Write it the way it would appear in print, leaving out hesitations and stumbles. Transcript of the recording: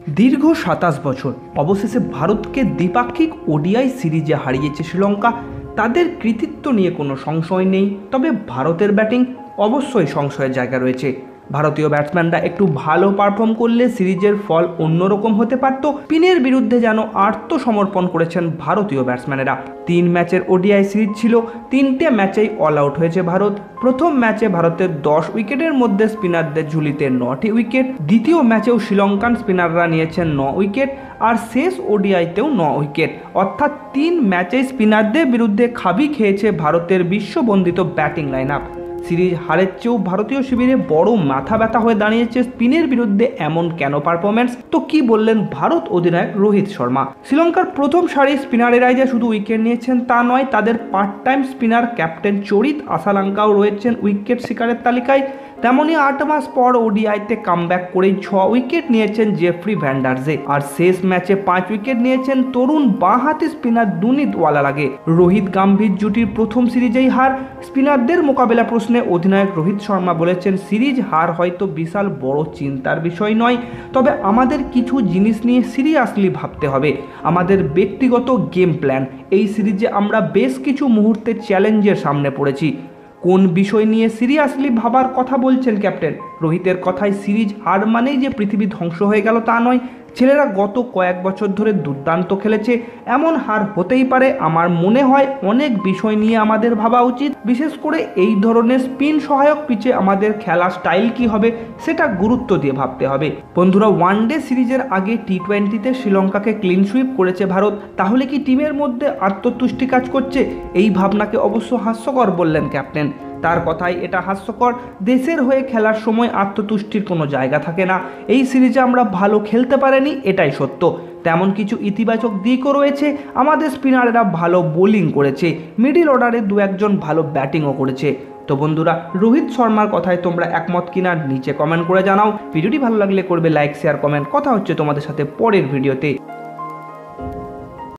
দীর্ঘ ২৭ বছর অবশেষে ভারতকে দ্বিপাক্ষিক ওডিআই সিরিজে হারিয়েছে শ্রীলঙ্কা। তাদের কৃতিত্ব নিয়ে কোনো সংশয় নেই, তবে ভারতের ব্যাটিং অবশ্যই সংশয়ের জায়গা রয়েছে। ভারতীয় ব্যাটসম্যানরা একটু ভালো পারফর্ম করলে সিরিজের ফল অন্যরকম হতে পারত। স্পিনের বিরুদ্ধে যেন আত্মসমর্পণ করেছেন ভারতীয় ব্যাটসম্যানেরা। ৩ ম্যাচের ওডিআই সিরিজ ছিল, ৩টে ম্যাচেই অল আউট হয়েছে ভারত। প্রথম ম্যাচে ভারতের 10 উইকেটের মধ্যে স্পিনারদের ঝুলিতে 9টি উইকেট, দ্বিতীয় ম্যাচেও শ্রীলঙ্কান স্পিনাররা নিয়েছেন 9 উইকেট, আর শেষ ওডিআইতেও 9 উইকেট। অর্থাৎ 3 ম্যাচেই স্পিনারদের বিরুদ্ধে খাবি খেয়েছে ভারতের বিশ্ববন্দিত ব্যাটিং লাইন আপ। সিরিজ হারের চেয়েও ভারতীয় শিবিরে বড় মাথা ব্যথা হয়ে দাঁড়িয়েছে স্পিনের বিরুদ্ধে এমন কেন পারফরমেন্স। তো কি বললেন ভারত অধিনায়ক রোহিত শর্মা। শ্রীলঙ্কার প্রথম সারি স্পিনারেরাই যে শুধু উইকেট নিয়েছেন তা নয়, তাদের পার্ট টাইম স্পিনার ক্যাপ্টেন চরিত আসালাঙ্কাও রয়েছেন উইকেট শিকারের তালিকায়। তেমনই 8 মাস পর ওডিআইতে কামব্যাক করেই 6 উইকেট নিয়েছেন জেফ্রি ভ্যান্ডারজে, আর শেষ ম্যাচে 5 উইকেট নিয়েছেন তরুণ বাঁহাতি স্পিনার দুনিত ওয়ালালাগে। রোহিত গাম্ভীর জুটির প্রথম সিরিজেই হার। স্পিনারদের মোকাবেলা প্রশ্নে অধিনায়ক রোহিত শর্মা বলেছেন, সিরিজ হার হয়তো বিশাল বড় চিন্তার বিষয় নয়, তবে আমাদের কিছু জিনিস নিয়ে সিরিয়াসলি ভাবতে হবে। আমাদের ব্যক্তিগত গেম প্ল্যান, এই সিরিজে আমরা বেশ কিছু মুহূর্তে চ্যালেঞ্জের সামনে পড়েছি। কোন বিষয় নিয়ে সিরিয়াসলি ভাবার কথা বলছেন ক্যাপ্টেন? রোহিতের কথায় সিরিজ হার মানেই যে পৃথিবী ধ্বংস হয়ে গেল তা নয়। ছেলেরা গত কয়েক বছর ধরে দুর্দান্ত খেলেছে, এমন হার হতেই পারে। আমার মনে হয় অনেক বিষয় নিয়ে আমাদের ভাবা উচিত, বিশেষ করে এই ধরনের স্পিন সহায়ক পিচে আমাদের খেলা স্টাইল কি হবে সেটা গুরুত্ব দিয়ে ভাবতে হবে। বন্ধুরা, ওয়ানডে সিরিজের আগে টি20তে শ্রীলঙ্কাকে ক্লিন সুইপ করেছে ভারত। তাহলে কি টিমের মধ্যে আত্মতুষ্টি কাজ করছে? এই ভাবনাকে অবশ্য হাস্যকর বললেন ক্যাপ্টেন। তার কথায় এটা হাস্যকর। দেশের হয়ে খেলার সময় আত্মতুষ্টির কোনো জায়গা থাকে না। এই সিরিজে আমরা ভালো খেলতে পারিনি, এটাই সত্য। তেমন কিছু ইতিবাচক দিকও রয়েছে। আমাদের স্পিনাররা ভালো বোলিং করেছে, মিডিল অর্ডারে 2-1 ভালো ব্যাটিংও করেছে। তো বন্ধুরা, রোহিত শর্মার কথায় তোমরা একমত কিনা নিচে কমেন্ট করে জানাও। ভিডিওটি ভালো লাগলে করবে লাইক, শেয়ার, কমেন্ট। কথা হচ্ছে তোমাদের সাথে পরের ভিডিওতে।